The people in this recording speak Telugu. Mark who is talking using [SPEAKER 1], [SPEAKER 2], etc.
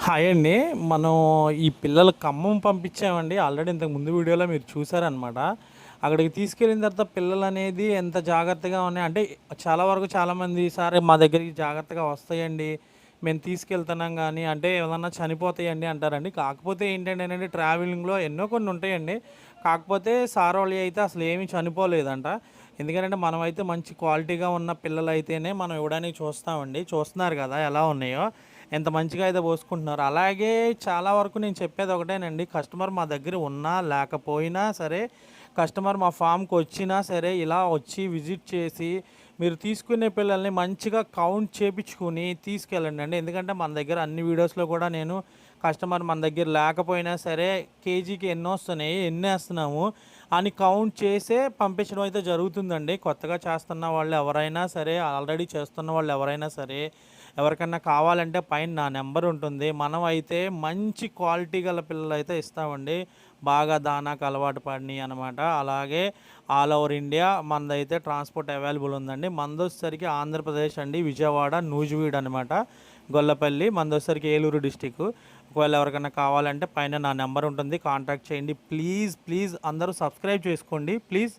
[SPEAKER 1] హాయ్ అండి. మనం ఈ పిల్లలు ఖమ్మం పంపించామండి. ఆల్రెడీ ఇంతకు ముందు వీడియోలో మీరు చూసారనమాట. అక్కడికి తీసుకెళ్ళిన తర్వాత పిల్లలనేది ఎంత జాగ్రత్తగా ఉన్నాయి అంటే చాలా వరకు చాలామంది "సార్ మా దగ్గరికి జాగ్రత్తగా వస్తాయండి. మేము తీసుకెళ్తున్నాం గానీ అంటే ఏమన్నా చనిపోతాయండి" అంటారండి. కాకపోతే ఏంటంటేనండి ట్రావెలింగ్‌లో ఎన్నో కొన్ని ఉంటాయండి. కాకపోతే సార్ వాళ్ళయి అయితే అసలు ఏమీ చనిపోలేదంట. ఎందుకంటే మనమైతే మంచి క్వాలిటీగా ఉన్న పిల్లలైతేనే మనం ఇవ్వడానికి చూస్తామండి. చూస్తున్నారు కదా ఎలా ఉన్నాయో. ఎంత మంచిగా అయితే పోసుకుంటున్నారు. అలాగే చాలా వరకు నేను చెప్పేది ఒకటేనండి. కస్టమర్ మా దగ్గర ఉన్నా, లేకపోయినా సరే, కస్టమర్ మా ఫామ్‌కొచ్చినా సరే, ఇలా వచ్చి విజిట్ చేసి, మీరు తీసుకునే పిల్లల్ని మంచిగా కౌంట్ చేపిచ్చుకొని తీసుకెళ్ళండండి. ఎందుకంటే మన దగ్గర అన్ని వీడియోస్‌లో కూడా నేను కస్టమర్ మన దగ్గర లేకపోయినా సరే, కేజీకి ఎన్నొస్తున్నాయి, ఎన్నేస్తున్నాము అని కౌంట్ చేసే పంపించడం అయితే జరుగుతుందండి. కొత్తగా చేస్తున్న వాళ్ళు ఎవరైనా సరే, ఆల్రెడీ చేస్తున్న వాళ్ళు ఎవరైనా సరే, ఎవరికన్నా కావాలంటే పైన నా నెంబర్ ఉంటుంది. మనం అయితే మంచి క్వాలిటీ గల పిల్లలైతే ఇస్తామండి. బాగా దానాకు అలవాటు పడినయి అనమాట. అలాగే all over India మనదైతే transport available ఉందండి. మనదొచ్చేసరికి ఆంధ్రప్రదేశ్ అండి. విజయవాడ, నూజివీడు అనమాట. గొల్లపల్లి. మనదొచ్చేసరికి ఏలూరు డిస్ట్రిక్కు. ఒకవేళ ఎవరికన్నా కావాలంటే పైన నా నెంబర్ ఉంటుంది. కాంటాక్ట్ చేయండి. ప్లీజ్ అందరూ సబ్స్క్రైబ్ చేసుకోండి. ప్లీజ్.